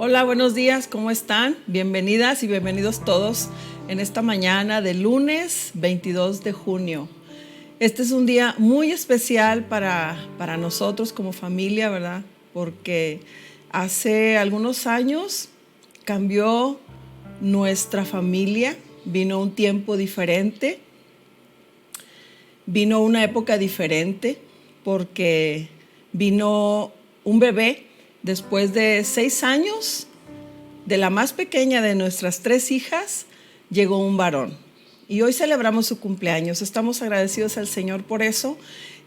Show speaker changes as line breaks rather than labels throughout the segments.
Hola, buenos días, ¿cómo están? Bienvenidas y bienvenidos todos en esta mañana de lunes 22 de junio. Este es un día muy especial para nosotros como familia, ¿verdad? Porque hace algunos años cambió nuestra familia, vino un tiempo diferente, vino una época diferente, porque vino un bebé después de 6 años. De la más pequeña de nuestras 3 hijas, llegó un varón. Y hoy celebramos su cumpleaños. Estamos agradecidos al Señor por eso.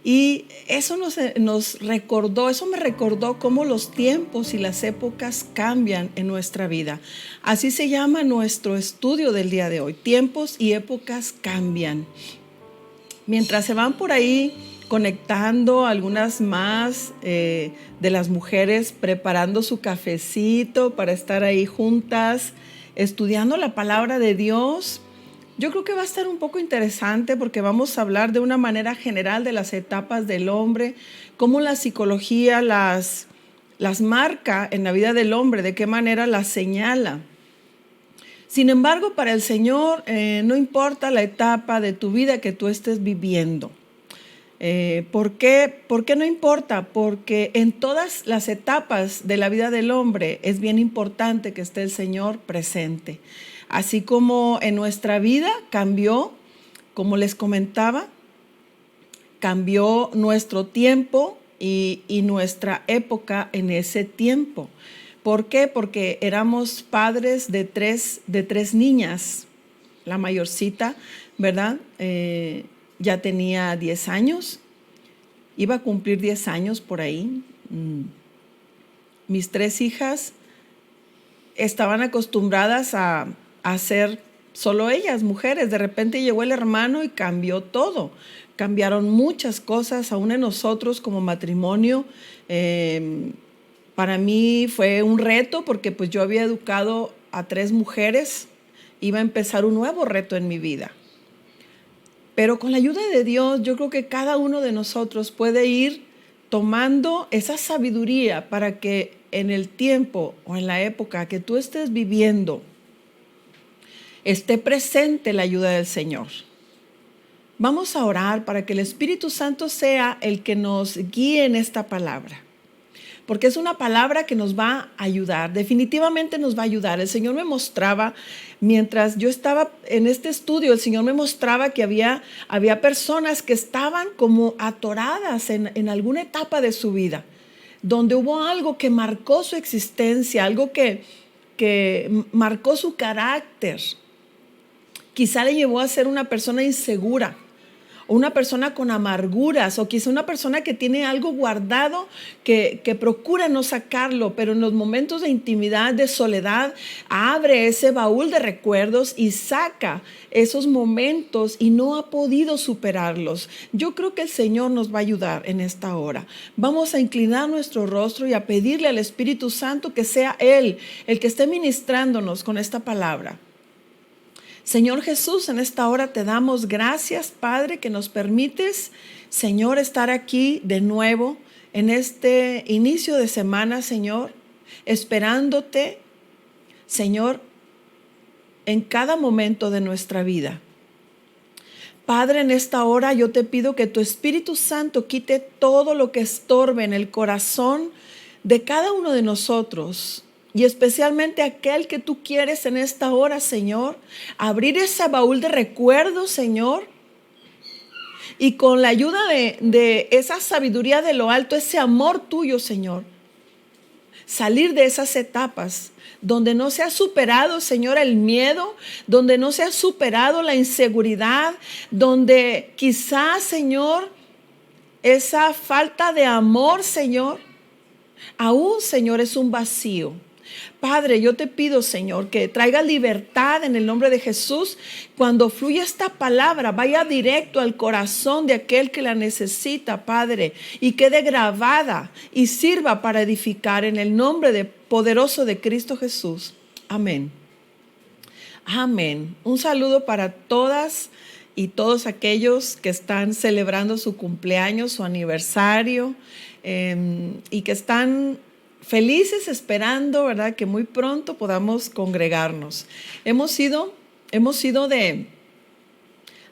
Y eso nos recordó, eso me recordó cómo los tiempos y las épocas cambian en nuestra vida. Así se llama nuestro estudio del día de hoy. Tiempos y épocas cambian. Mientras se van por ahí conectando algunas más de las mujeres, preparando su cafecito para estar ahí juntas, estudiando la palabra de Dios. Yo creo que va a estar un poco interesante porque vamos a hablar de una manera general de las etapas del hombre, cómo la psicología las marca en la vida del hombre, de qué manera las señala. Sin embargo, para el Señor no importa la etapa de tu vida que tú estés viviendo. ¿Por qué no importa? Porque en todas las etapas de la vida del hombre es bien importante que esté el Señor presente. Así como en nuestra vida cambió, como les comentaba, cambió nuestro tiempo y nuestra época en ese tiempo. ¿Por qué? Porque éramos padres de tres niñas. La mayorcita, ¿verdad? Ya tenía 10 años, iba a cumplir 10 años por ahí. Mis 3 hijas estaban acostumbradas a ser solo ellas, mujeres. De repente llegó el hermano y cambió todo. Cambiaron muchas cosas, aún en nosotros como matrimonio. Para mí fue un reto porque pues yo había educado a 3 mujeres, iba a empezar un nuevo reto en mi vida. Pero con la ayuda de Dios, yo creo que cada uno de nosotros puede ir tomando esa sabiduría para que en el tiempo o en la época que tú estés viviendo, esté presente la ayuda del Señor. Vamos a orar para que el Espíritu Santo sea el que nos guíe en esta palabra. Porque es una palabra que nos va a ayudar, definitivamente nos va a ayudar. El Señor me mostraba, mientras yo estaba en este estudio, el Señor me mostraba que había personas que estaban como atoradas en alguna etapa de su vida, donde hubo algo que marcó su existencia, algo que marcó su carácter. Quizá le llevó a ser una persona insegura, o una persona con amarguras, o quizá una persona que tiene algo guardado que procura no sacarlo, pero en los momentos de intimidad, de soledad, abre ese baúl de recuerdos y saca esos momentos y no ha podido superarlos. Yo creo que el Señor nos va a ayudar en esta hora. Vamos a inclinar nuestro rostro y a pedirle al Espíritu Santo que sea Él el que esté ministrándonos con esta palabra. Señor Jesús, en esta hora te damos gracias, Padre, que nos permites, Señor, estar aquí de nuevo en este inicio de semana, Señor, esperándote, Señor, en cada momento de nuestra vida. Padre, en esta hora yo te pido que tu Espíritu Santo quite todo lo que estorbe en el corazón de cada uno de nosotros. Y especialmente aquel que tú quieres en esta hora, Señor, abrir ese baúl de recuerdos, Señor, y con la ayuda de esa sabiduría de lo alto, ese amor tuyo, Señor, salir de esas etapas donde no se ha superado, Señor, el miedo, donde no se ha superado la inseguridad, donde quizás, Señor, esa falta de amor, Señor, aún, Señor, es un vacío. Padre, yo te pido, Señor, que traiga libertad en el nombre de Jesús. Cuando fluya esta palabra, vaya directo al corazón de aquel que la necesita, Padre, y quede grabada y sirva para edificar en el nombre poderoso de Cristo Jesús. Amén. Amén. Un saludo para todas y todos aquellos que están celebrando su cumpleaños, su aniversario, y que están felices esperando, ¿verdad?, que muy pronto podamos congregarnos. Hemos sido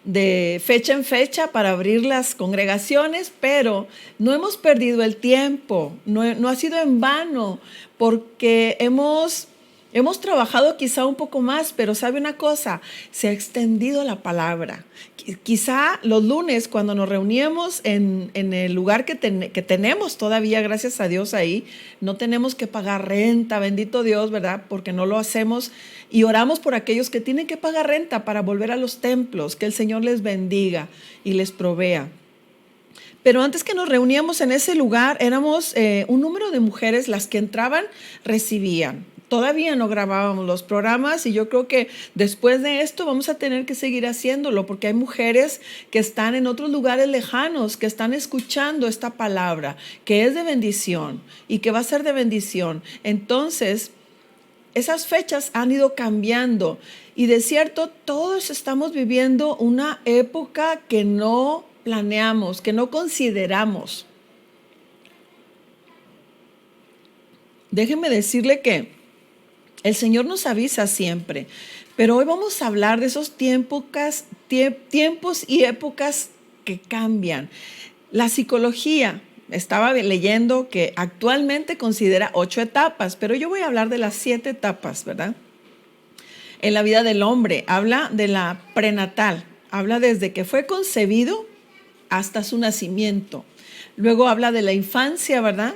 de fecha en fecha para abrir las congregaciones, pero no hemos perdido el tiempo, no ha sido en vano, porque hemos trabajado quizá un poco más, pero ¿sabe una cosa? Se ha extendido la palabra. Quizá los lunes, cuando nos reuníamos en el lugar que tenemos todavía, gracias a Dios ahí, no tenemos que pagar renta, bendito Dios, ¿verdad? Porque no lo hacemos y oramos por aquellos que tienen que pagar renta para volver a los templos, que el Señor les bendiga y les provea. Pero antes que nos reuníamos en ese lugar, éramos un número de mujeres, las que entraban recibían. Todavía no grabábamos los programas y yo creo que después de esto vamos a tener que seguir haciéndolo, porque hay mujeres que están en otros lugares lejanos, que están escuchando esta palabra, que es de bendición y que va a ser de bendición. Entonces, esas fechas han ido cambiando y de cierto todos estamos viviendo una época que no planeamos, que no consideramos. Déjeme decirle que el Señor nos avisa siempre, pero hoy vamos a hablar de esos tiempos y épocas que cambian. La psicología, estaba leyendo que actualmente considera 8 etapas, pero yo voy a hablar de las 7 etapas, ¿verdad? En la vida del hombre, habla de la prenatal, habla desde que fue concebido hasta su nacimiento. Luego habla de la infancia, ¿verdad?,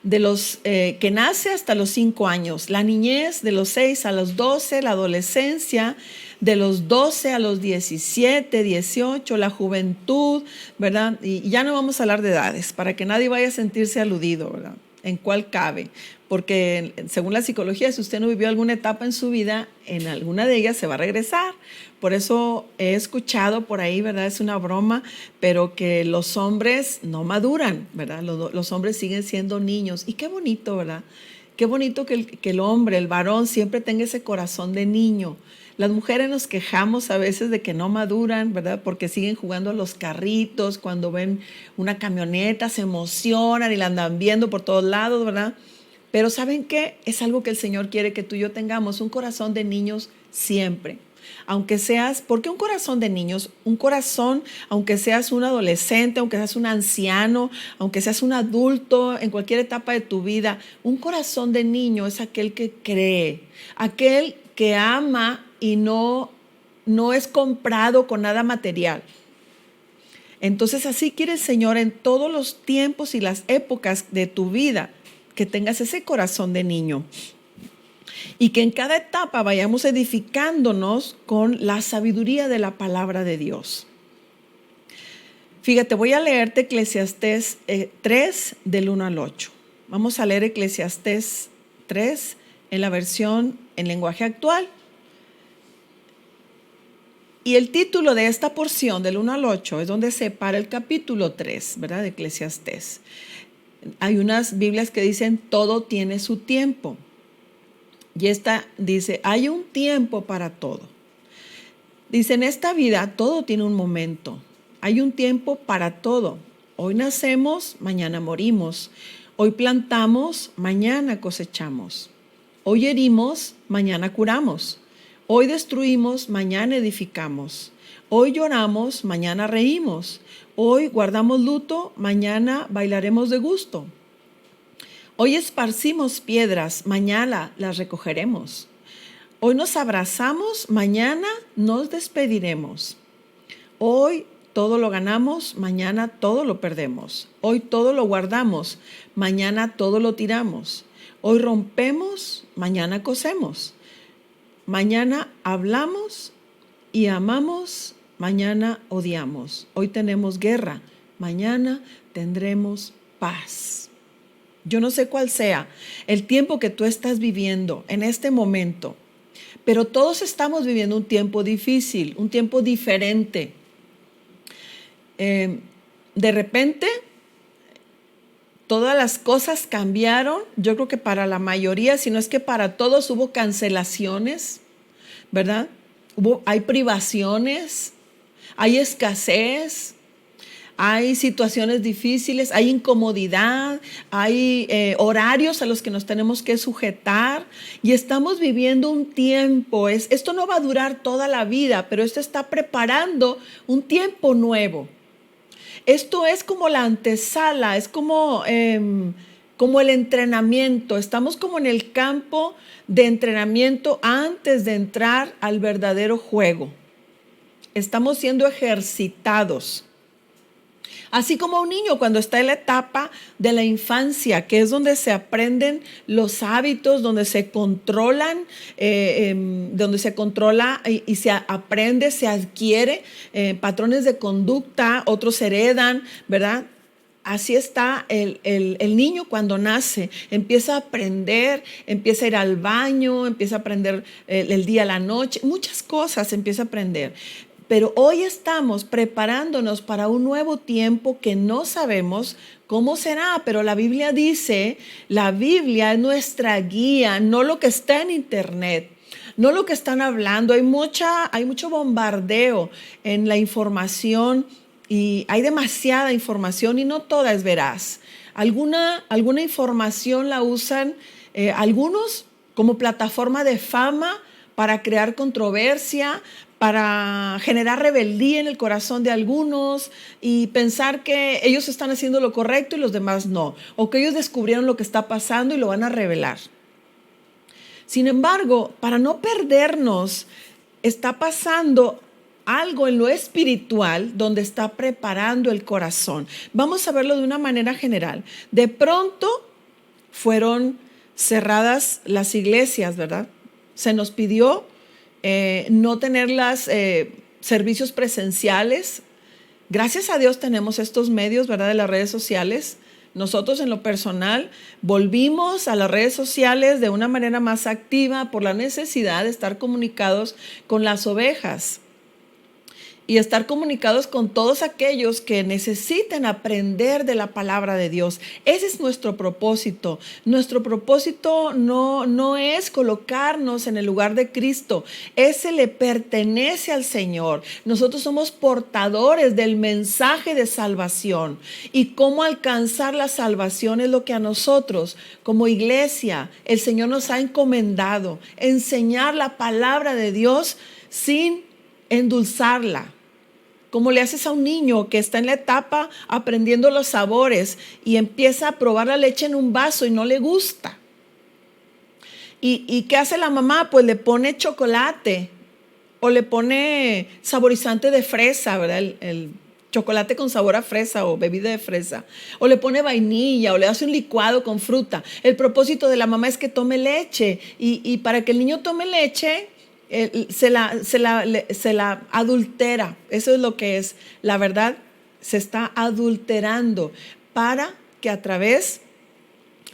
de los que nace hasta los 5 años, la niñez de los 6 a los 12, la adolescencia de los 12 a los 17, 18, la juventud, ¿verdad? Y ya no vamos a hablar de edades para que nadie vaya a sentirse aludido, ¿verdad?, en cuál cabe, porque según la psicología, si usted no vivió alguna etapa en su vida, en alguna de ellas se va a regresar. Por eso he escuchado por ahí, ¿verdad? Es una broma, pero que los hombres no maduran, ¿verdad? Los hombres siguen siendo niños. Y qué bonito, ¿verdad? Qué bonito que el hombre, el varón, siempre tenga ese corazón de niño. Las mujeres nos quejamos a veces de que no maduran, ¿verdad? Porque siguen jugando a los carritos, cuando ven una camioneta se emocionan y la andan viendo por todos lados, ¿verdad? Pero ¿saben qué? Es algo que el Señor quiere que tú y yo tengamos, un corazón de niños siempre. Aunque seas, ¿por qué un corazón de niños? Un corazón, aunque seas un adolescente, aunque seas un anciano, aunque seas un adulto en cualquier etapa de tu vida, un corazón de niño es aquel que cree, aquel que ama y no es comprado con nada material. Entonces así quiere el Señor en todos los tiempos y las épocas de tu vida, que tengas ese corazón de niño. Y que en cada etapa vayamos edificándonos con la sabiduría de la palabra de Dios. Fíjate, voy a leerte Eclesiastés 3 del 1 al 8. Vamos a leer Eclesiastés 3 en la versión en lenguaje actual. Y el título de esta porción del 1 al 8 es donde se para el capítulo 3, ¿verdad?, de Eclesiastés. Hay unas Biblias que dicen todo tiene su tiempo. Y esta dice, hay un tiempo para todo. Dice, en esta vida todo tiene un momento. Hay un tiempo para todo. Hoy nacemos, mañana morimos. Hoy plantamos, mañana cosechamos. Hoy herimos, mañana curamos. Hoy destruimos, mañana edificamos. Hoy lloramos, mañana reímos. Hoy guardamos luto, mañana bailaremos de gusto. Hoy esparcimos piedras, mañana las recogeremos. Hoy nos abrazamos, mañana nos despediremos. Hoy todo lo ganamos, mañana todo lo perdemos. Hoy todo lo guardamos, mañana todo lo tiramos. Hoy rompemos, mañana cosemos. Mañana hablamos y amamos, mañana odiamos. Hoy tenemos guerra, mañana tendremos paz. Yo no sé cuál sea el tiempo que tú estás viviendo en este momento, pero todos estamos viviendo un tiempo difícil, un tiempo diferente. De repente, todas las cosas cambiaron. Yo creo que para la mayoría, si no es que para todos, hubo cancelaciones, ¿verdad? Hay privaciones, hay escasez, hay situaciones difíciles, hay incomodidad, hay horarios a los que nos tenemos que sujetar y estamos viviendo un tiempo. Esto no va a durar toda la vida, pero esto está preparando un tiempo nuevo. Esto es como la antesala, es como el entrenamiento. Estamos como en el campo de entrenamiento antes de entrar al verdadero juego. Estamos siendo ejercitados. Así como un niño cuando está en la etapa de la infancia, que es donde se aprenden los hábitos, donde se controlan, donde se controla y se aprende, se adquiere patrones de conducta, otros heredan, ¿verdad? Así está el niño cuando nace, empieza a aprender, empieza a ir al baño, empieza a aprender el día, la noche, muchas cosas empieza a aprender. Pero hoy estamos preparándonos para un nuevo tiempo que no sabemos cómo será, pero la Biblia dice, la Biblia es nuestra guía, no lo que está en internet. No lo que están hablando, hay mucho bombardeo en la información y hay demasiada información y no toda es veraz. Alguna información la usan algunos como plataforma de fama para crear controversia, para generar rebeldía en el corazón de algunos y pensar que ellos están haciendo lo correcto y los demás no, o que ellos descubrieron lo que está pasando y lo van a revelar. Sin embargo, para no perdernos, está pasando algo en lo espiritual donde está preparando el corazón. Vamos a verlo de una manera general. De pronto fueron cerradas las iglesias, ¿verdad? Se nos pidió no tener servicios presenciales. Gracias a Dios tenemos estos medios, ¿verdad?, de las redes sociales. Nosotros en lo personal volvimos a las redes sociales de una manera más activa por la necesidad de estar comunicados con las ovejas y estar comunicados con todos aquellos que necesiten aprender de la palabra de Dios. Ese es nuestro propósito. Nuestro propósito no es colocarnos en el lugar de Cristo. Ese le pertenece al Señor. Nosotros somos portadores del mensaje de salvación. Y cómo alcanzar la salvación es lo que a nosotros, como iglesia, el Señor nos ha encomendado. Enseñar la palabra de Dios sin endulzarla. Como le haces a un niño que está en la etapa aprendiendo los sabores y empieza a probar la leche en un vaso y no le gusta. ¿Y qué hace la mamá? Pues le pone chocolate o le pone saborizante de fresa, ¿verdad? El chocolate con sabor a fresa o bebida de fresa. O le pone vainilla o le hace un licuado con fruta. El propósito de la mamá es que tome leche y para que el niño tome leche se la adultera. Eso es lo que es. La verdad, se está adulterando para que a través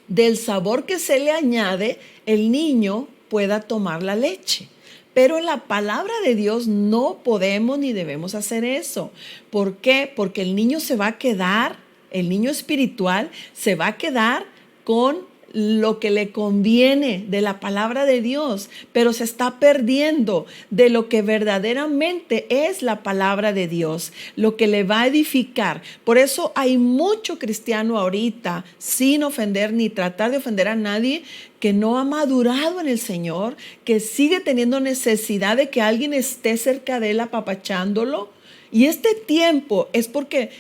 del sabor que se le añade, el niño pueda tomar la leche. Pero en la palabra de Dios no podemos ni debemos hacer eso. ¿Por qué? Porque el niño se va a quedar, el niño espiritual se va a quedar con lo que le conviene de la palabra de Dios, pero se está perdiendo de lo que verdaderamente es la palabra de Dios, lo que le va a edificar. Por eso hay mucho cristiano ahorita, sin ofender ni tratar de ofender a nadie, que no ha madurado en el Señor, que sigue teniendo necesidad de que alguien esté cerca de él apapachándolo. Y este tiempo es porque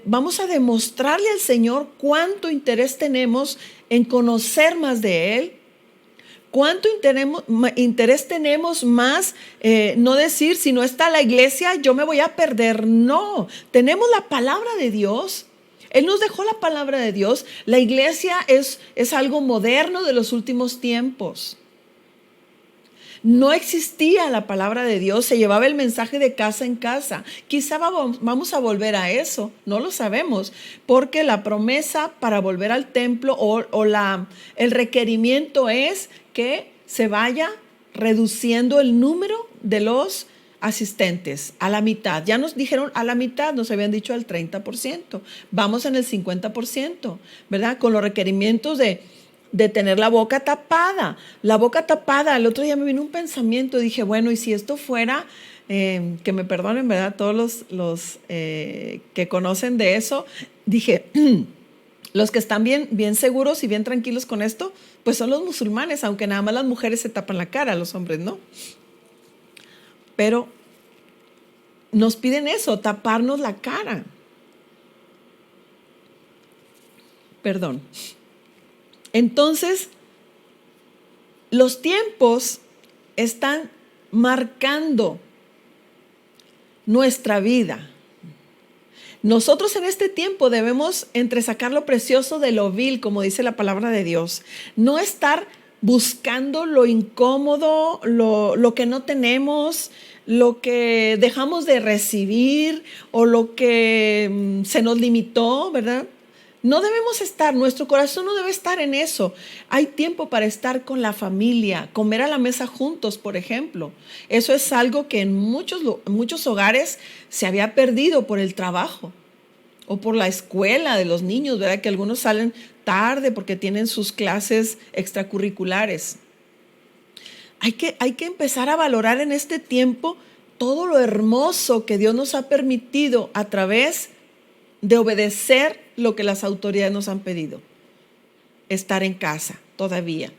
vamos a demostrarle al Señor cuánto interés tenemos en conocer más de Él, cuánto interés tenemos más, no decir, si no está la iglesia, yo me voy a perder. No, tenemos la palabra de Dios. Él nos dejó la palabra de Dios. La iglesia es algo moderno de los últimos tiempos. No existía la palabra de Dios, se llevaba el mensaje de casa en casa. Quizá vamos a volver a eso, no lo sabemos, porque la promesa para volver al templo el requerimiento es que se vaya reduciendo el número de los asistentes a la mitad. Ya nos dijeron a la mitad, nos habían dicho al 30%. Vamos en el 50%, ¿verdad? Con los requerimientos de tener la boca tapada. La boca tapada, el otro día me vino un pensamiento, dije, bueno, y si esto fuera que me perdonen, ¿verdad? Todos los que conocen de eso, dije, los que están bien seguros y bien tranquilos con esto, pues son los musulmanes, aunque nada más las mujeres se tapan la cara, los hombres no. Pero nos piden eso, taparnos la cara. Perdón. Entonces, los tiempos están marcando nuestra vida. Nosotros en este tiempo debemos entresacar lo precioso de lo vil, como dice la palabra de Dios. No estar buscando lo incómodo, lo que no tenemos, lo que dejamos de recibir o lo que se nos limitó, ¿verdad? No debemos estar, nuestro corazón no debe estar en eso. Hay tiempo para estar con la familia, comer a la mesa juntos, por ejemplo. Eso es algo que en muchos hogares se había perdido por el trabajo o por la escuela de los niños, ¿verdad? Que algunos salen tarde porque tienen sus clases extracurriculares. Hay que empezar a valorar en este tiempo todo lo hermoso que Dios nos ha permitido a través de obedecer lo que las autoridades nos han pedido. Estar en casa todavía.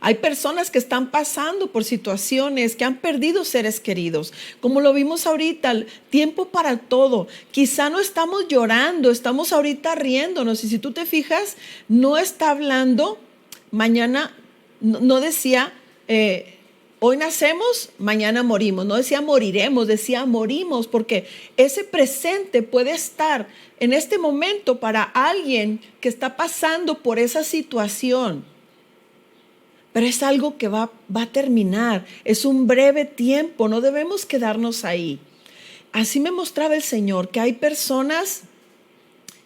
Hay personas que están pasando por situaciones, que han perdido seres queridos. Como lo vimos ahorita, tiempo para todo. Quizá no estamos llorando, estamos ahorita riéndonos. Y si tú te fijas, no está hablando, mañana, no decía, hoy nacemos, mañana morimos. No decía moriremos, decía morimos, porque ese presente puede estar en este momento para alguien que está pasando por esa situación. Pero es algo que va a terminar, es un breve tiempo, no debemos quedarnos ahí. Así me mostraba el Señor que hay personas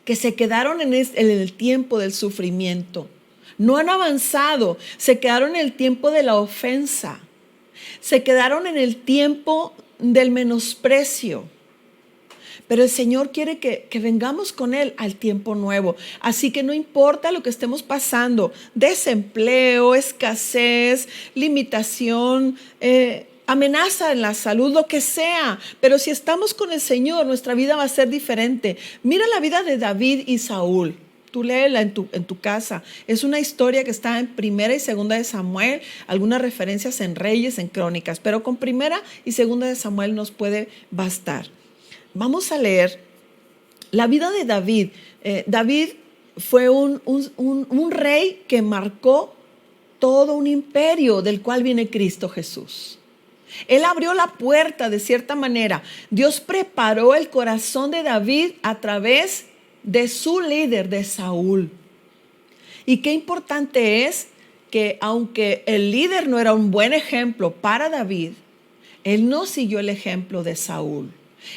que se quedaron en el tiempo del sufrimiento, no han avanzado, se quedaron en el tiempo de la ofensa, se quedaron en el tiempo del menosprecio. Pero el Señor quiere que vengamos con Él al tiempo nuevo. Así que no importa lo que estemos pasando, desempleo, escasez, limitación, amenaza en la salud, lo que sea. Pero si estamos con el Señor, nuestra vida va a ser diferente. Mira la vida de David y Saúl. Tú léela en tu casa. Es una historia que está en Primera y Segunda de Samuel, algunas referencias en Reyes, en Crónicas, pero con Primera y Segunda de Samuel nos puede bastar. Vamos a leer la vida de David. David fue un rey que marcó todo un imperio del cual viene Cristo Jesús. Él abrió la puerta de cierta manera. Dios preparó el corazón de David a través de su líder, de Saúl. Y qué importante es que aunque el líder no era un buen ejemplo para David, él no siguió el ejemplo de Saúl.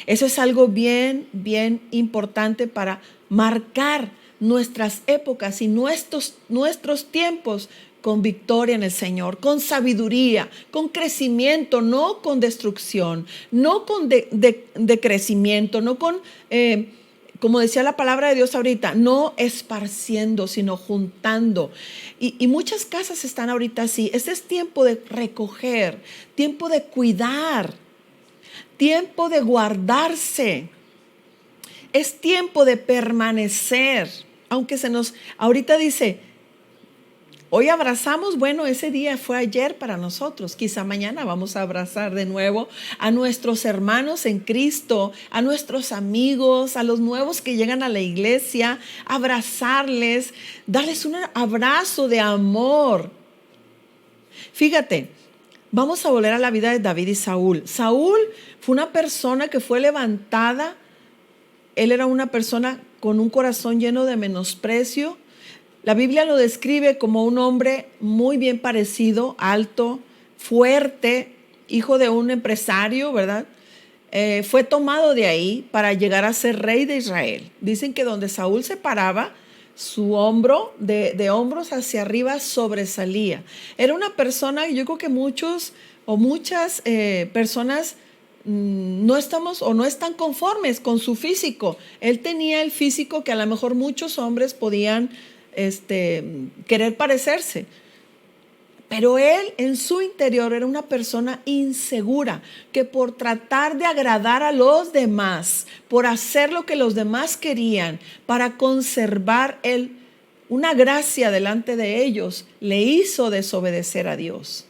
Eso es algo bien importante para marcar nuestras épocas y nuestros tiempos con victoria en el Señor, con sabiduría, con crecimiento, no con destrucción, no con decrecimiento, no con, como decía la palabra de Dios ahorita, no esparciendo, sino juntando. Y muchas casas están ahorita así. Este es tiempo de recoger, tiempo de cuidar, tiempo de guardarse, es tiempo de permanecer, aunque ahorita dice, hoy abrazamos, bueno, ese día fue ayer para nosotros, quizá mañana vamos a abrazar de nuevo a nuestros hermanos en Cristo, a nuestros amigos, a los nuevos que llegan a la iglesia, abrazarles, darles un abrazo de amor. Fíjate, vamos a volver a la vida de David y Saúl. Saúl fue una persona que fue levantada. Él era una persona con un corazón lleno de menosprecio. La Biblia lo describe como un hombre muy bien parecido, alto, fuerte, hijo de un empresario, ¿verdad? Fue tomado de ahí para llegar a ser rey de Israel. Dicen que donde Saúl se paraba, su hombro, de hombros hacia arriba, sobresalía. Era una persona, yo creo que muchas personas no estamos o no están conformes con su físico. Él tenía el físico que a lo mejor muchos hombres podían querer parecerse. Pero él en su interior era una persona insegura, que por tratar de agradar a los demás, por hacer lo que los demás querían, para conservar una gracia delante de ellos, le hizo desobedecer a Dios.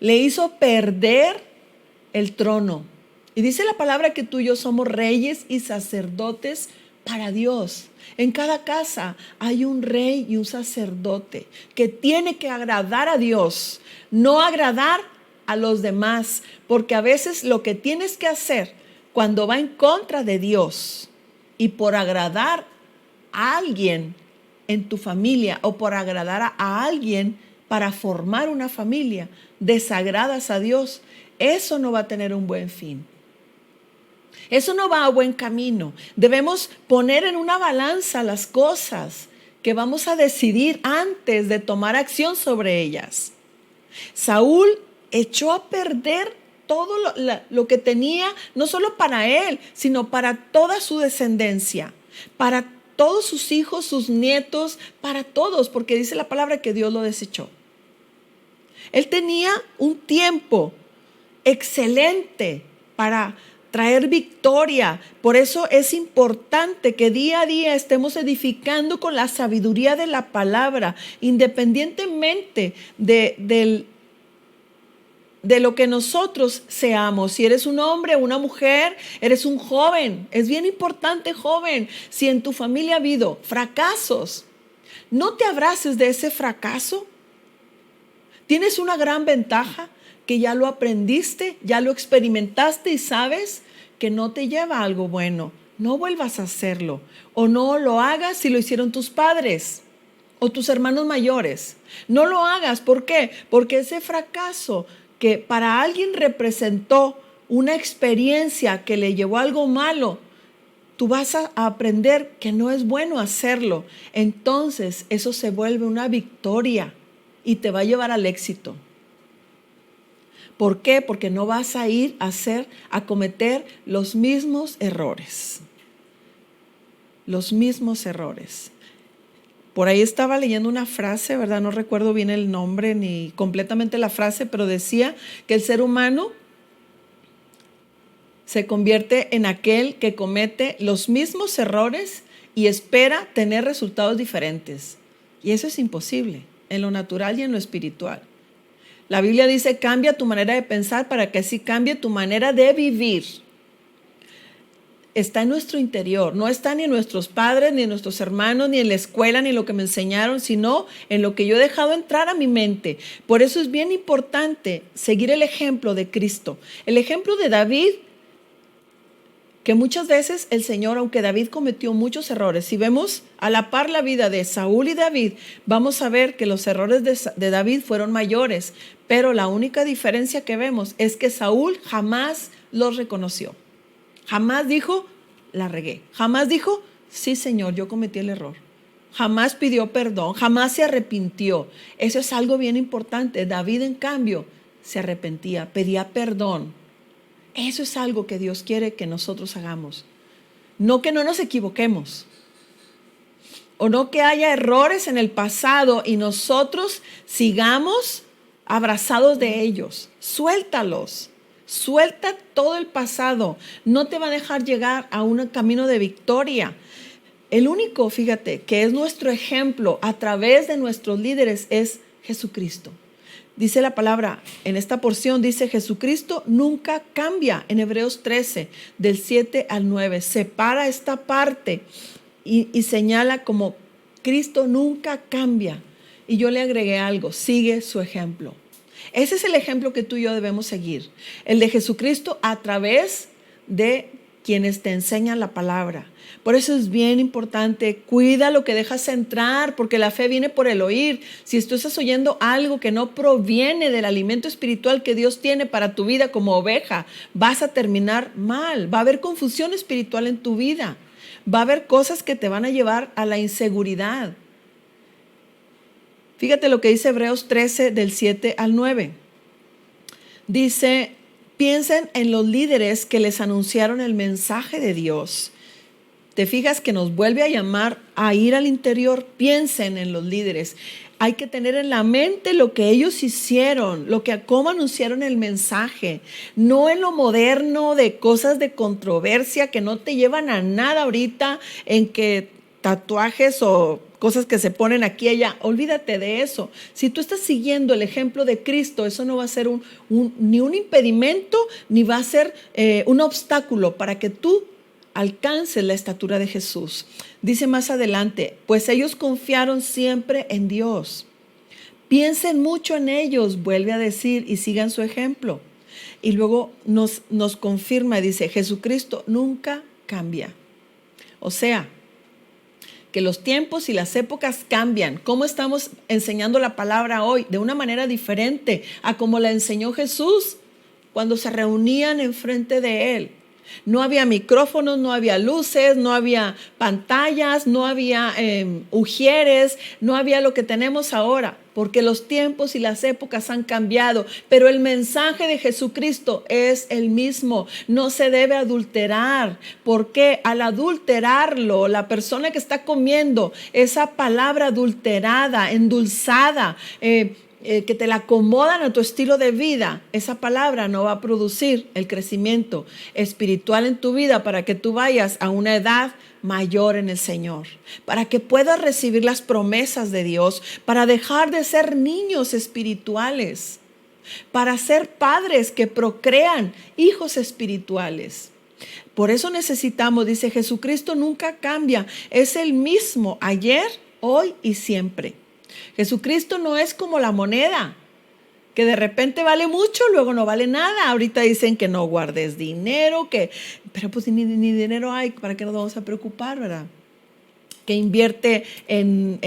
Le hizo perder el trono. Y dice la palabra que tú y yo somos reyes y sacerdotes para Dios. En cada casa hay un rey y un sacerdote que tiene que agradar a Dios, no agradar a los demás, porque a veces lo que tienes que hacer cuando va en contra de Dios y por agradar a alguien en tu familia o por agradar a alguien para formar una familia, desagradas a Dios, eso no va a tener un buen fin. Eso no va a buen camino. Debemos poner en una balanza las cosas que vamos a decidir antes de tomar acción sobre ellas. Saúl echó a perder todo lo que tenía, no solo para él, sino para toda su descendencia, para todos sus hijos, sus nietos, para todos, porque dice la palabra que Dios lo desechó. Él tenía un tiempo excelente para traer victoria. Por eso es importante que día a día estemos edificando con la sabiduría de la palabra, independientemente de lo que nosotros seamos. Si eres un hombre o una mujer, eres un joven. Es bien importante, joven, si en tu familia ha habido fracasos, no te abraces de ese fracaso. Tienes una gran ventaja, que ya lo aprendiste, ya lo experimentaste y sabes que no te lleva a algo bueno. No vuelvas a hacerlo o no lo hagas si lo hicieron tus padres o tus hermanos mayores. No lo hagas. ¿Por qué? Porque ese fracaso que para alguien representó una experiencia que le llevó a algo malo, tú vas a aprender que no es bueno hacerlo. Entonces eso se vuelve una victoria y te va a llevar al éxito. ¿Por qué? Porque no vas a ir a cometer los mismos errores. Los mismos errores. Por ahí estaba leyendo una frase, ¿verdad? No recuerdo bien el nombre ni completamente la frase, pero decía que el ser humano se convierte en aquel que comete los mismos errores y espera tener resultados diferentes. Y eso es imposible en lo natural y en lo espiritual. La Biblia dice, cambia tu manera de pensar para que así cambie tu manera de vivir. Está en nuestro interior, no está ni en nuestros padres, ni en nuestros hermanos, ni en la escuela, ni en lo que me enseñaron, sino en lo que yo he dejado entrar a mi mente. Por eso es bien importante seguir el ejemplo de Cristo. El ejemplo de David, que muchas veces el Señor, aunque David cometió muchos errores, si vemos a la par la vida de Saúl y David, vamos a ver que los errores de David fueron mayores, pero la única diferencia que vemos es que Saúl jamás los reconoció. Jamás dijo, la regué. Jamás dijo, sí, Señor, yo cometí el error. Jamás pidió perdón, jamás se arrepintió. Eso es algo bien importante. David, en cambio, se arrepentía, pedía perdón. Eso es algo que Dios quiere que nosotros hagamos. No que no nos equivoquemos. O no que haya errores en el pasado y nosotros sigamos abrazados de ellos. Suéltalos. Suelta todo el pasado. No te va a dejar llegar a un camino de victoria. El único, fíjate, que es nuestro ejemplo a través de nuestros líderes es Jesucristo. Dice la palabra, en esta porción dice, Jesucristo nunca cambia. En Hebreos 13, del 7 al 9, separa esta parte y señala como Cristo nunca cambia. Y yo le agregué algo, sigue su ejemplo. Ese es el ejemplo que tú y yo debemos seguir. El de Jesucristo a través de quienes te enseñan la palabra. Por eso es bien importante, cuida lo que dejas entrar, porque la fe viene por el oír. Si tú estás oyendo algo que no proviene del alimento espiritual que Dios tiene para tu vida como oveja, vas a terminar mal. Va a haber confusión espiritual en tu vida. Va a haber cosas que te van a llevar a la inseguridad. Fíjate lo que dice Hebreos 13 del 7 al 9. Dice, piensen en los líderes que les anunciaron el mensaje de Dios. Te fijas que nos vuelve a llamar a ir al interior. Piensen en los líderes. hay que tener en la mente lo que ellos hicieron, cómo anunciaron el mensaje, no en lo moderno de cosas de controversia que no te llevan a nada ahorita, en que tatuajes o cosas que se ponen aquí y allá. Olvídate de eso. Si tú estás siguiendo el ejemplo de Cristo, eso no va a ser ni un impedimento, ni va a ser un obstáculo para que tú alcances la estatura de Jesús. Dice más adelante, pues ellos confiaron siempre en Dios. Piensen mucho en ellos, vuelve a decir, y sigan su ejemplo. Y luego nos confirma, dice, Jesucristo nunca cambia. O sea, que los tiempos y las épocas cambian. ¿Cómo estamos enseñando la palabra hoy? De una manera diferente a como la enseñó Jesús cuando se reunían enfrente de Él. No había micrófonos, no había luces, no había pantallas, no había ujieres, no había lo que tenemos ahora, porque los tiempos y las épocas han cambiado, pero el mensaje de Jesucristo es el mismo, no se debe adulterar, porque al adulterarlo, la persona que está comiendo esa palabra adulterada, endulzada, que te la acomodan a tu estilo de vida, esa palabra no va a producir el crecimiento espiritual en tu vida para que tú vayas a una edad mayor en el Señor, para que puedas recibir las promesas de Dios, para dejar de ser niños espirituales, para ser padres que procrean hijos espirituales. Por eso necesitamos, dice, Jesucristo nunca cambia, es el mismo ayer, hoy y siempre. Jesucristo no es como la moneda, que de repente vale mucho, luego no vale nada. Ahorita dicen que no guardes dinero, pero pues ni dinero hay, ¿para qué nos vamos a preocupar, verdad? Que invierte en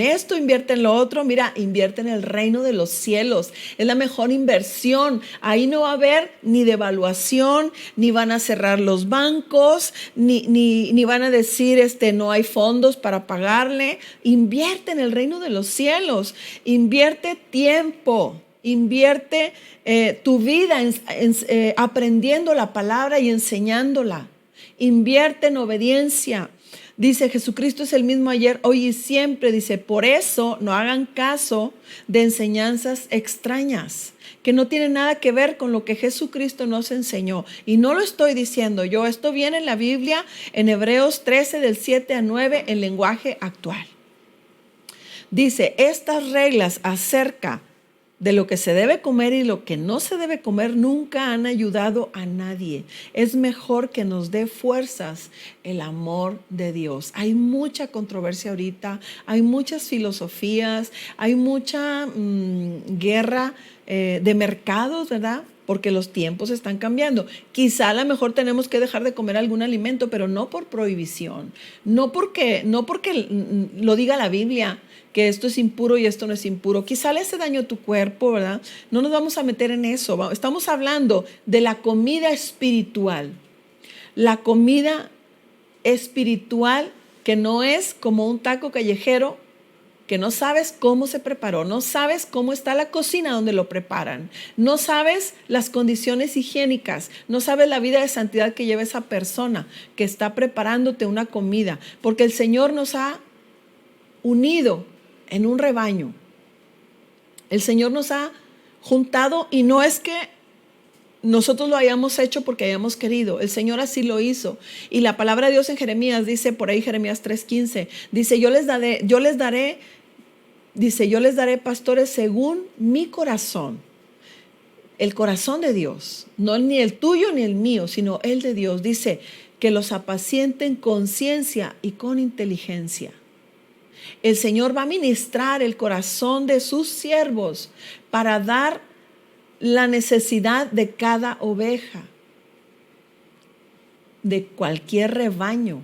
esto, invierte en lo otro. Mira, invierte en el reino de los cielos. Es la mejor inversión. Ahí no va a haber ni devaluación, ni van a cerrar los bancos, ni van a decir no hay fondos para pagarle. Invierte en el reino de los cielos. Invierte tiempo. Invierte tu vida aprendiendo la palabra y enseñándola. Invierte en obediencia. Dice, Jesucristo es el mismo ayer, hoy y siempre. Dice, por eso no hagan caso de enseñanzas extrañas, que no tienen nada que ver con lo que Jesucristo nos enseñó. Y no lo estoy diciendo yo, esto viene en la Biblia, en Hebreos 13, del 7 al 9, en lenguaje actual. Dice, estas reglas acerca de lo que se debe comer y lo que no se debe comer nunca han ayudado a nadie. Es mejor que nos dé fuerzas el amor de Dios. Hay mucha controversia ahorita, hay muchas filosofías, hay mucha guerra de mercados, ¿verdad? Porque los tiempos están cambiando. Quizá a lo mejor tenemos que dejar de comer algún alimento, pero no por prohibición, no porque lo diga la Biblia, que esto es impuro y esto no es impuro. Quizá le hace daño a tu cuerpo, ¿verdad? No nos vamos a meter en eso. Estamos hablando de la comida espiritual. La comida espiritual que no es como un taco callejero, que no sabes cómo se preparó, no sabes cómo está la cocina donde lo preparan, no sabes las condiciones higiénicas, no sabes la vida de santidad que lleva esa persona que está preparándote una comida, porque el Señor nos ha unido en un rebaño. El Señor nos ha juntado y no es que nosotros lo hayamos hecho porque hayamos querido. El Señor así lo hizo. Y la palabra de Dios en Jeremías dice, por ahí Jeremías 3:15, dice, yo les daré pastores según mi corazón. El corazón de Dios, no ni el tuyo ni el mío, sino el de Dios. Dice que los apacienten con ciencia y con inteligencia. El Señor va a ministrar el corazón de sus siervos para dar la necesidad de cada oveja, de cualquier rebaño.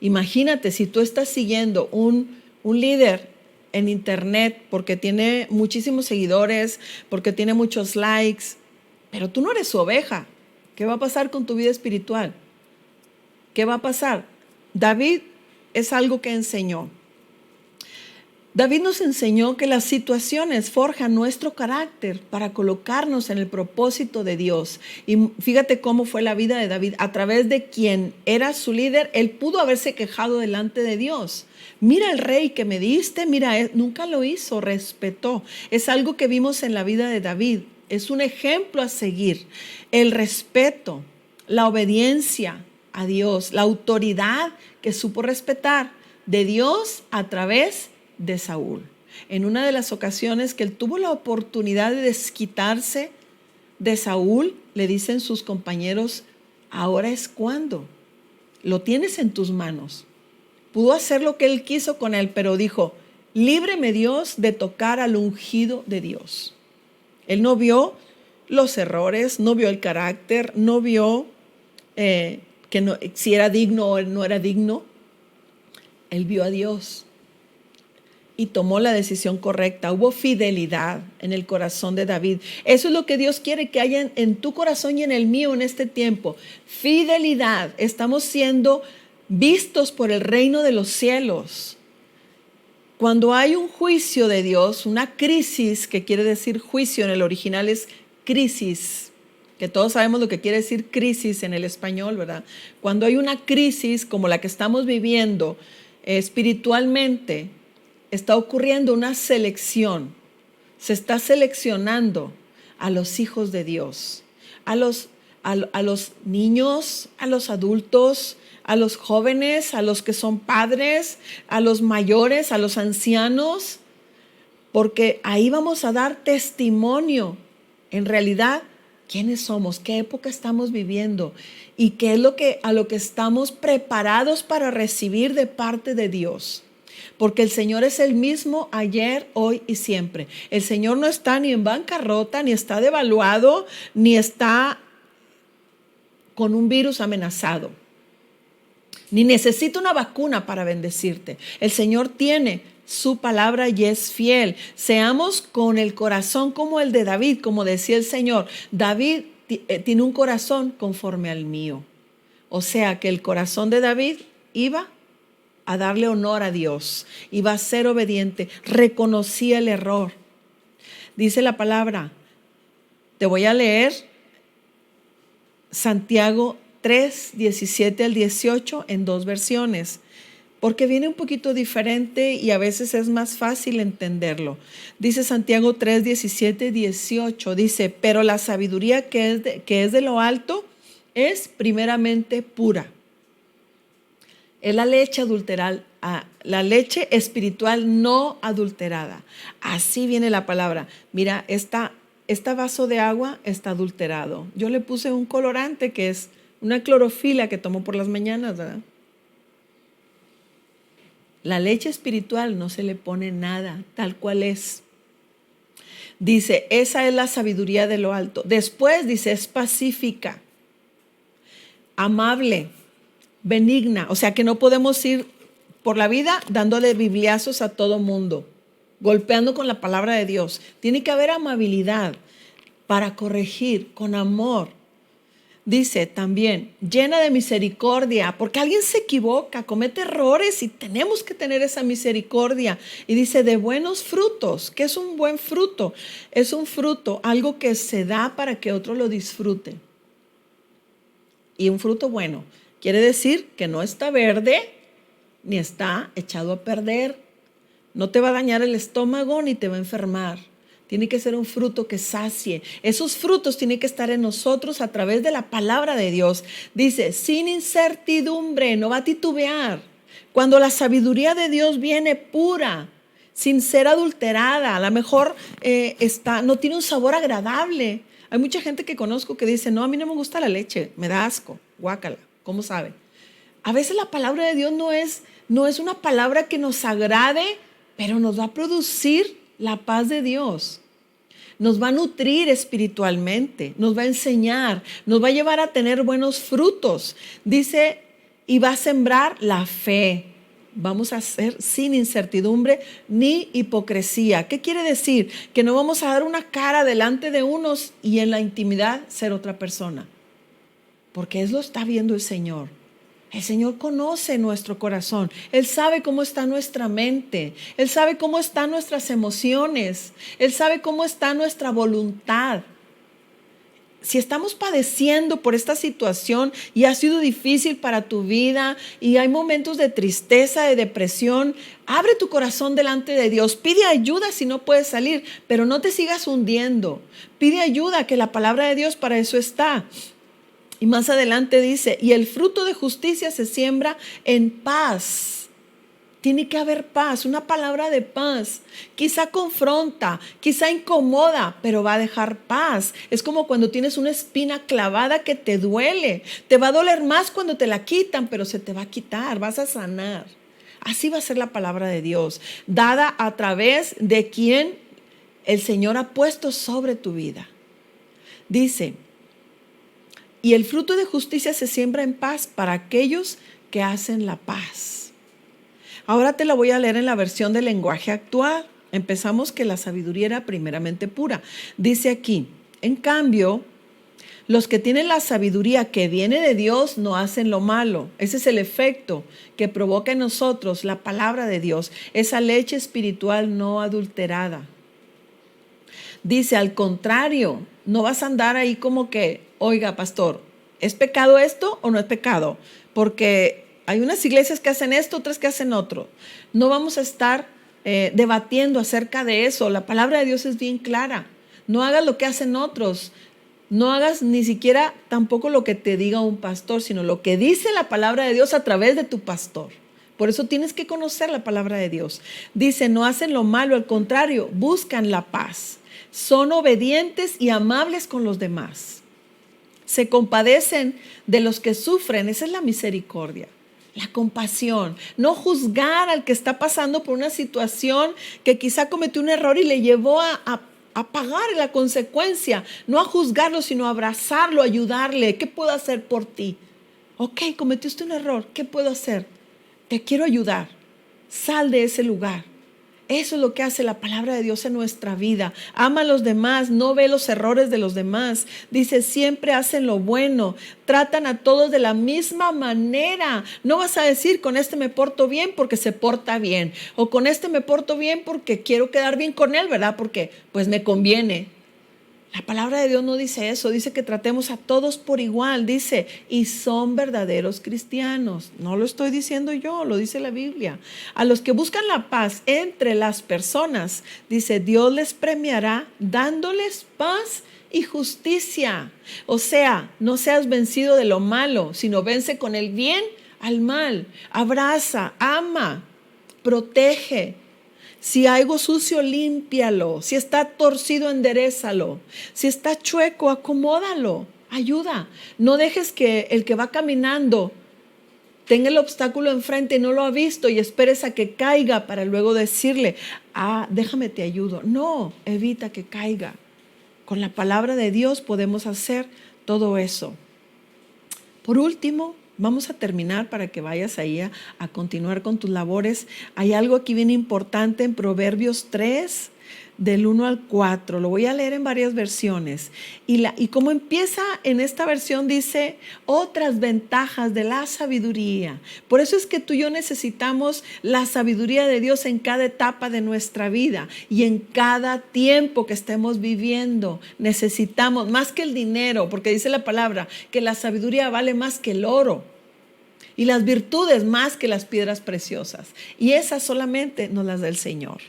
Imagínate si tú estás siguiendo un líder en internet porque tiene muchísimos seguidores, porque tiene muchos likes, pero tú no eres su oveja. ¿Qué va a pasar con tu vida espiritual? ¿Qué va a pasar? David es algo que enseñó. David nos enseñó que las situaciones forjan nuestro carácter para colocarnos en el propósito de Dios. Y fíjate cómo fue la vida de David. A través de quien era su líder, él pudo haberse quejado delante de Dios. Mira el rey que me diste, mira, nunca lo hizo, respetó. Es algo que vimos en la vida de David. Es un ejemplo a seguir. El respeto, la obediencia a Dios, la autoridad que supo respetar de Dios a través de Saúl. En una de las ocasiones que él tuvo la oportunidad de desquitarse de Saúl, le dicen sus compañeros, ahora es cuando, lo tienes en tus manos. Pudo hacer lo que él quiso con él, pero dijo, líbreme Dios de tocar al ungido de Dios. Él no vio los errores, no vio el carácter, no vio si era digno o no era digno. Él vio a Dios y tomó la decisión correcta. Hubo fidelidad en el corazón de David. Eso es lo que Dios quiere que haya en tu corazón y en el mío en este tiempo. Fidelidad. Estamos siendo vistos por el reino de los cielos. Cuando hay un juicio de Dios, una crisis, que quiere decir juicio en el original es crisis, que todos sabemos lo que quiere decir crisis en el español, ¿verdad? Cuando hay una crisis como la que estamos viviendo espiritualmente, está ocurriendo una selección. Se está seleccionando a los hijos de Dios, a los niños, a los adultos, a los jóvenes, a los que son padres, a los mayores, a los ancianos, porque ahí vamos a dar testimonio, en realidad, quiénes somos, qué época estamos viviendo y qué es a lo que estamos preparados para recibir de parte de Dios. Porque el Señor es el mismo ayer, hoy y siempre. El Señor no está ni en bancarrota, ni está devaluado, ni está con un virus amenazado, ni necesita una vacuna para bendecirte. El Señor tiene su palabra y es fiel. Seamos con el corazón como el de David, como decía el Señor. David tiene un corazón conforme al mío. O sea que el corazón de David iba a darle honor a Dios, iba a ser obediente, reconocía el error. Dice la palabra, te voy a leer Santiago 3, 17 al 18 en dos versiones, porque viene un poquito diferente y a veces es más fácil entenderlo. Dice Santiago 3, 17, 18, dice, pero la sabiduría que es de lo alto es primeramente pura. Es la leche adulteral, la leche espiritual no adulterada. Así viene la palabra. Mira, este vaso de agua está adulterado. Yo le puse un colorante que es una clorofila que tomo por las mañanas, ¿verdad? La leche espiritual no se le pone nada, tal cual es. Dice, esa es la sabiduría de lo alto. Después dice, es pacífica, amable, benigna. O sea que no podemos ir por la vida dándole bibliazos a todo mundo, golpeando con la palabra de Dios. Tiene que haber amabilidad para corregir con amor. Dice también, llena de misericordia, porque alguien se equivoca, comete errores y tenemos que tener esa misericordia. Y dice, de buenos frutos. ¿Qué es un buen fruto? Es un fruto, algo que se da para que otro lo disfrute. Y un fruto bueno quiere decir que no está verde ni está echado a perder. No te va a dañar el estómago ni te va a enfermar. Tiene que ser un fruto que sacie. Esos frutos tienen que estar en nosotros a través de la palabra de Dios. Dice, sin incertidumbre, no va a titubear. Cuando la sabiduría de Dios viene pura, sin ser adulterada, a lo mejor no tiene un sabor agradable. Hay mucha gente que conozco que dice, no, a mí no me gusta la leche, me da asco, guácala, ¿cómo sabe? A veces la palabra de Dios no es una palabra que nos agrade, pero nos va a producir la paz de Dios. Nos va a nutrir espiritualmente, nos va a enseñar, nos va a llevar a tener buenos frutos. Dice, y va a sembrar la fe. Vamos a ser sin incertidumbre ni hipocresía. ¿Qué quiere decir? Que no vamos a dar una cara delante de unos y en la intimidad ser otra persona. Porque eso lo está viendo el Señor. El Señor conoce nuestro corazón. Él sabe cómo está nuestra mente. Él sabe cómo están nuestras emociones. Él sabe cómo está nuestra voluntad. Si estamos padeciendo por esta situación y ha sido difícil para tu vida y hay momentos de tristeza, de depresión, abre tu corazón delante de Dios. Pide ayuda si no puedes salir, pero no te sigas hundiendo. Pide ayuda, que la palabra de Dios para eso está. Y más adelante dice, y el fruto de justicia se siembra en paz. Tiene que haber paz, una palabra de paz. Quizá confronta, quizá incomoda, pero va a dejar paz. Es como cuando tienes una espina clavada que te duele. Te va a doler más cuando te la quitan, pero se te va a quitar, vas a sanar. Así va a ser la palabra de Dios, dada a través de quien el Señor ha puesto sobre tu vida. Dice, y el fruto de justicia se siembra en paz para aquellos que hacen la paz. Ahora te la voy a leer en la versión del lenguaje actual. Empezamos que la sabiduría era primeramente pura. Dice aquí, en cambio, los que tienen la sabiduría que viene de Dios no hacen lo malo. Ese es el efecto que provoca en nosotros la palabra de Dios, esa leche espiritual no adulterada. Dice, al contrario, no vas a andar ahí como que, oiga, pastor, ¿es pecado esto o no es pecado? Porque hay unas iglesias que hacen esto, otras que hacen otro. No vamos a estar debatiendo acerca de eso. La palabra de Dios es bien clara. No hagas lo que hacen otros. No hagas ni siquiera tampoco lo que te diga un pastor, sino lo que dice la palabra de Dios a través de tu pastor. Por eso tienes que conocer la palabra de Dios. Dice, no hacen lo malo, al contrario, buscan la paz. Son obedientes y amables con los demás. Se compadecen de los que sufren. Esa es la misericordia. La compasión, no juzgar al que está pasando por una situación que quizá cometió un error y le llevó a pagar la consecuencia, no a juzgarlo, sino a abrazarlo, ayudarle. ¿Qué puedo hacer por ti? Ok, cometiste un error, ¿qué puedo hacer? Te quiero ayudar, sal de ese lugar. Eso es lo que hace la palabra de Dios en nuestra vida. Ama a los demás, no ve los errores de los demás. Dice, siempre hacen lo bueno, tratan a todos de la misma manera. No vas a decir, con este me porto bien porque se porta bien. O con este me porto bien porque quiero quedar bien con él, ¿verdad? Porque pues me conviene. La palabra de Dios no dice eso, dice que tratemos a todos por igual, dice, y son verdaderos cristianos. No lo estoy diciendo yo, lo dice la Biblia. A los que buscan la paz entre las personas, dice, Dios les premiará dándoles paz y justicia. O sea, no seas vencido de lo malo, sino vence con el bien al mal. Abraza, ama, protege. Si hay algo sucio, límpialo. Si está torcido, enderézalo. Si está chueco, acomódalo. Ayuda. No dejes que el que va caminando tenga el obstáculo enfrente y no lo ha visto y esperes a que caiga para luego decirle, déjame te ayudo. No, evita que caiga. Con la palabra de Dios podemos hacer todo eso. Por último, vamos a terminar para que vayas ahí a continuar con tus labores. Hay algo aquí bien importante en Proverbios 3, del 1 al 4. Lo voy a leer en varias versiones. Y como empieza en esta versión, dice otras ventajas de la sabiduría. Por eso es que tú y yo necesitamos la sabiduría de Dios en cada etapa de nuestra vida y en cada tiempo que estemos viviendo. Necesitamos más que el dinero, porque dice la palabra que la sabiduría vale más que el oro. Y las virtudes más que las piedras preciosas. Y esas solamente nos las da el Señor.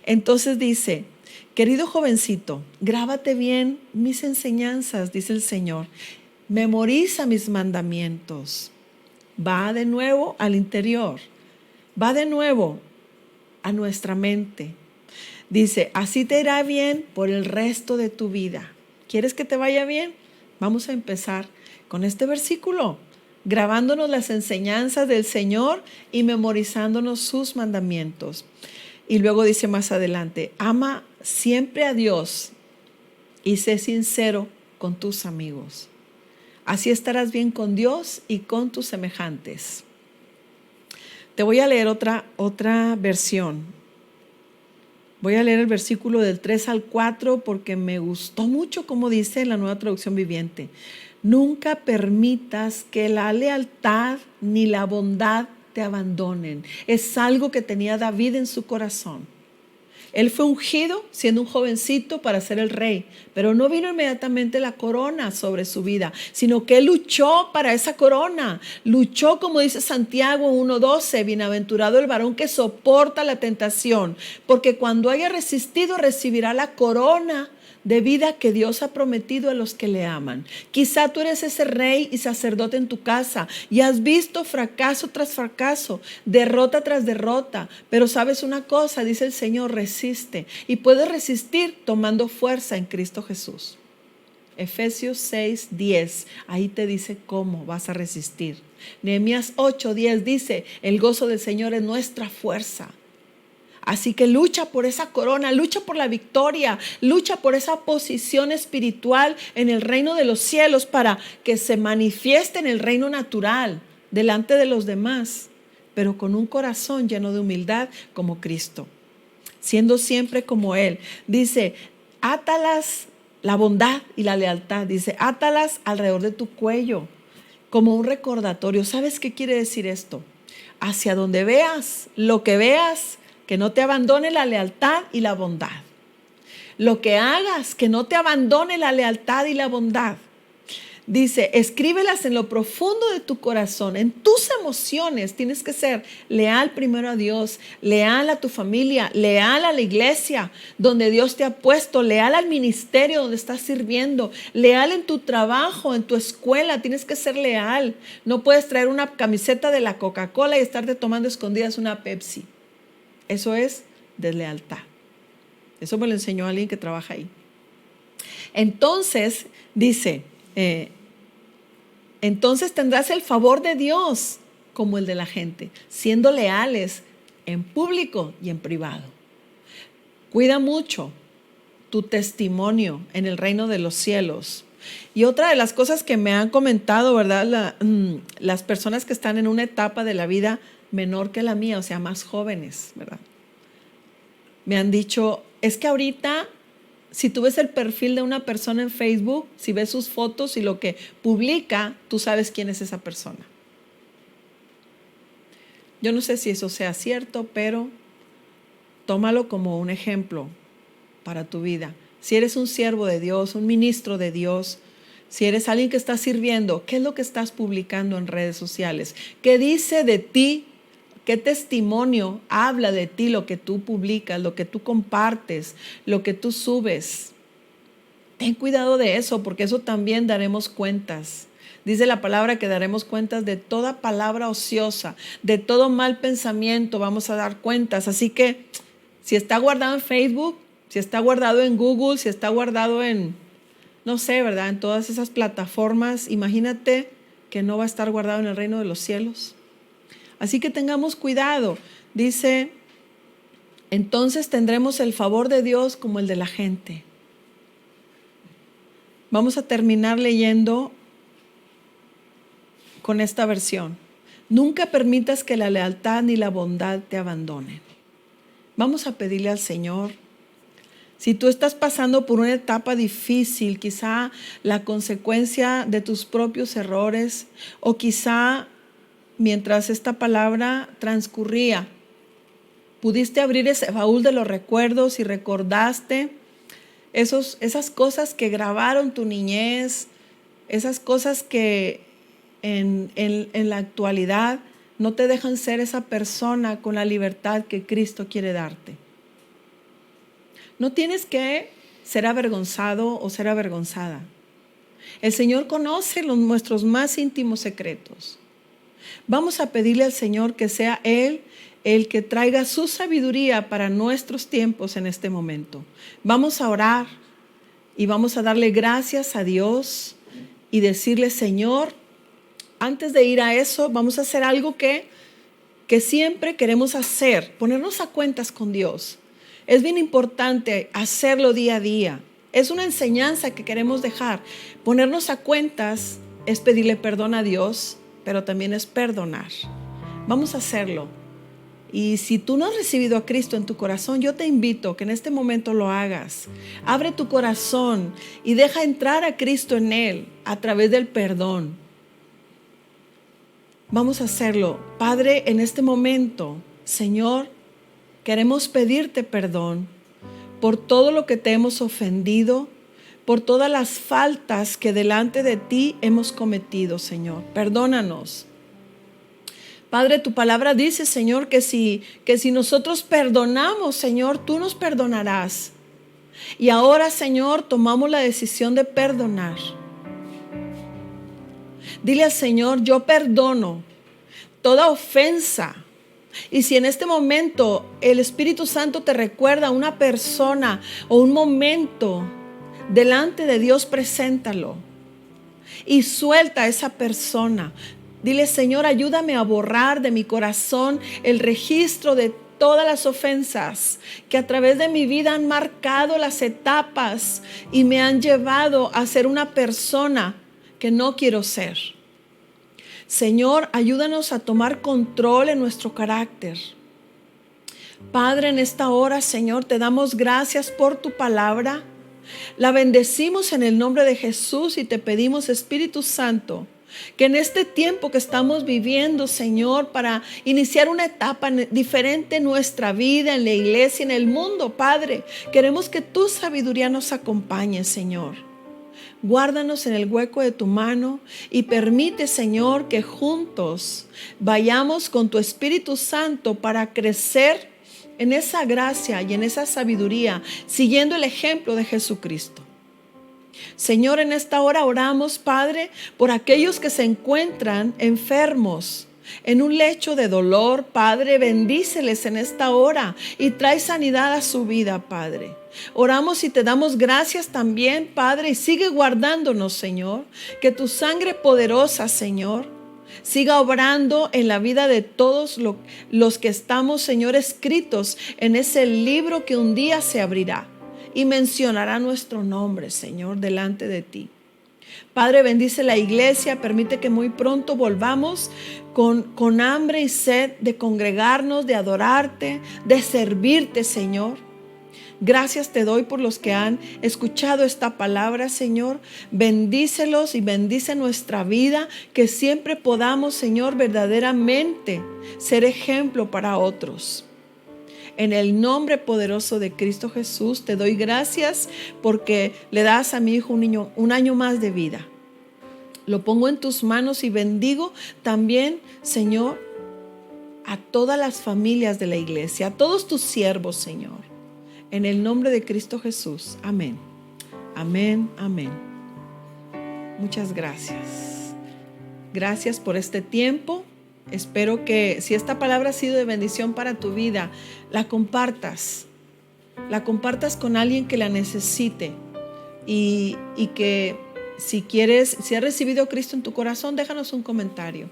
Entonces dice, querido jovencito, grábate bien mis enseñanzas, dice el Señor. Memoriza mis mandamientos. Va de nuevo al interior. Va de nuevo a nuestra mente. Dice, así te irá bien por el resto de tu vida. ¿Quieres que te vaya bien? Vamos a empezar con este versículo, grabándonos las enseñanzas del Señor y memorizándonos sus mandamientos. Y luego dice más adelante, ama siempre a Dios y sé sincero con tus amigos. Así estarás bien con Dios y con tus semejantes. Te voy a leer otra versión. Voy a leer el versículo del 3 al 4 porque me gustó mucho como dice la Nueva Traducción Viviente. Nunca permitas que la lealtad ni la bondad te abandonen. Es algo que tenía David en su corazón. Él fue ungido siendo un jovencito para ser el rey, pero no vino inmediatamente la corona sobre su vida, sino que él luchó para esa corona. Luchó, como dice Santiago 1:12, bienaventurado el varón que soporta la tentación, porque cuando haya resistido recibirá la corona de vida que Dios ha prometido a los que le aman. Quizá tú eres ese rey y sacerdote en tu casa y has visto fracaso tras fracaso, derrota tras derrota, pero sabes una cosa, dice el Señor, resiste, y puedes resistir tomando fuerza en Cristo Jesús. Efesios 6:10, ahí te dice cómo vas a resistir. Nehemías 8:10 dice, el gozo del Señor es nuestra fuerza. Así que lucha por esa corona, lucha por la victoria, lucha por esa posición espiritual en el reino de los cielos para que se manifieste en el reino natural delante de los demás, pero con un corazón lleno de humildad como Cristo, siendo siempre como Él. Dice, átalas, la bondad y la lealtad, dice, átalas alrededor de tu cuello como un recordatorio. ¿Sabes qué quiere decir esto? Hacia donde veas, lo que veas, que no te abandone la lealtad y la bondad. Lo que hagas, que no te abandone la lealtad y la bondad. Dice, escríbelas en lo profundo de tu corazón, en tus emociones. Tienes que ser leal primero a Dios, leal a tu familia, leal a la iglesia donde Dios te ha puesto, leal al ministerio donde estás sirviendo, leal en tu trabajo, en tu escuela. Tienes que ser leal. No puedes traer una camiseta de la Coca-Cola y estarte tomando escondidas una Pepsi. Eso es deslealtad. Eso me lo enseñó alguien que trabaja ahí. Entonces, dice, entonces tendrás el favor de Dios como el de la gente, siendo leales en público y en privado. Cuida mucho tu testimonio en el reino de los cielos. Y otra de las cosas que me han comentado, ¿verdad? Las personas que están en una etapa de la vida menor que la mía, o sea, más jóvenes, ¿verdad? Me han dicho, es que ahorita, si tú ves el perfil de una persona en Facebook, si ves sus fotos y lo que publica, tú sabes quién es esa persona. Yo no sé si eso sea cierto, pero tómalo como un ejemplo para tu vida. Si eres un siervo de Dios, un ministro de Dios, si eres alguien que está sirviendo, ¿qué es lo que estás publicando en redes sociales? ¿Qué dice de ti? ¿Qué testimonio habla de ti lo que tú publicas, lo que tú compartes, lo que tú subes? Ten cuidado de eso, porque eso también daremos cuentas. Dice la palabra que daremos cuentas de toda palabra ociosa, de todo mal pensamiento vamos a dar cuentas. Así que si está guardado en Facebook, si está guardado en Google, si está guardado en, no sé, ¿verdad? En todas esas plataformas, imagínate que no va a estar guardado en el reino de los cielos. Así que tengamos cuidado. Dice, entonces tendremos el favor de Dios como el de la gente. Vamos a terminar leyendo con esta versión. Nunca permitas que la lealtad ni la bondad te abandonen. Vamos a pedirle al Señor. Si tú estás pasando por una etapa difícil, quizá la consecuencia de tus propios errores, o quizá mientras esta palabra transcurría, pudiste abrir ese baúl de los recuerdos y recordaste esas cosas que grabaron tu niñez, esas cosas que en la actualidad no te dejan ser esa persona con la libertad que Cristo quiere darte. No tienes que ser avergonzado o ser avergonzada. El Señor conoce nuestros más íntimos secretos. Vamos a pedirle al Señor que sea Él el que traiga su sabiduría para nuestros tiempos en este momento. Vamos a orar y vamos a darle gracias a Dios y decirle, Señor, antes de ir a eso, vamos a hacer algo que siempre queremos hacer, ponernos a cuentas con Dios. Es bien importante hacerlo día a día. Es una enseñanza que queremos dejar. Ponernos a cuentas es pedirle perdón a Dios, pero también es perdonar. Vamos a hacerlo. Y si tú no has recibido a Cristo en tu corazón, yo te invito que en este momento lo hagas. Abre tu corazón y deja entrar a Cristo en él a través del perdón. Vamos a hacerlo. Padre, en este momento, Señor, queremos pedirte perdón por todo lo que te hemos ofendido, por todas las faltas que delante de ti hemos cometido, Señor. Perdónanos. Padre, tu palabra dice, Señor, que si nosotros perdonamos, Señor, tú nos perdonarás. Y ahora, Señor, tomamos la decisión de perdonar. Dile al Señor, yo perdono toda ofensa. Y si en este momento el Espíritu Santo te recuerda a una persona o un momento delante de Dios, preséntalo y suelta a esa persona. Dile, Señor, ayúdame a borrar de mi corazón el registro de todas las ofensas que a través de mi vida han marcado las etapas y me han llevado a ser una persona que no quiero ser. Señor, ayúdanos a tomar control en nuestro carácter. Padre, en esta hora, Señor, te damos gracias por tu palabra. La bendecimos en el nombre de Jesús y te pedimos, Espíritu Santo, que en este tiempo que estamos viviendo, Señor, para iniciar una etapa diferente en nuestra vida, en la iglesia, en el mundo, Padre, queremos que tu sabiduría nos acompañe, Señor. Guárdanos en el hueco de tu mano y permite, Señor, que juntos vayamos con tu Espíritu Santo para crecer en esa gracia y en esa sabiduría, siguiendo el ejemplo de Jesucristo. Señor, en esta hora oramos, Padre, por aquellos que se encuentran enfermos en un lecho de dolor. Padre, bendíceles en esta hora y trae sanidad a su vida, Padre. Oramos y te damos gracias también, Padre, y sigue guardándonos, Señor. Que tu sangre poderosa, Señor, siga obrando en la vida de todos los que estamos, Señor, escritos en ese libro que un día se abrirá y mencionará nuestro nombre, Señor, delante de ti. Padre, bendice la iglesia, permite que muy pronto volvamos con hambre y sed de congregarnos, de adorarte, de servirte, Señor. Gracias te doy por los que han escuchado esta palabra, Señor. Bendícelos y bendice nuestra vida, que siempre podamos, Señor, verdaderamente ser ejemplo para otros. En el nombre poderoso de Cristo Jesús te doy gracias porque le das a mi hijo un año más de vida. Lo pongo en tus manos y bendigo también, Señor, a todas las familias de la iglesia, a todos tus siervos, Señor. En el nombre de Cristo Jesús. Amén. Amén. Amén. Muchas gracias. Gracias por este tiempo. Espero que si esta palabra ha sido de bendición para tu vida, la compartas con alguien que la necesite y que si has recibido a Cristo en tu corazón, déjanos un comentario.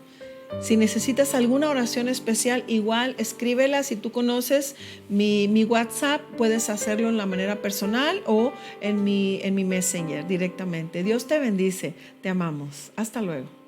Si necesitas alguna oración especial, igual escríbela. Si tú conoces mi WhatsApp, puedes hacerlo en la manera personal o en mi Messenger directamente. Dios te bendice, te amamos. Hasta luego.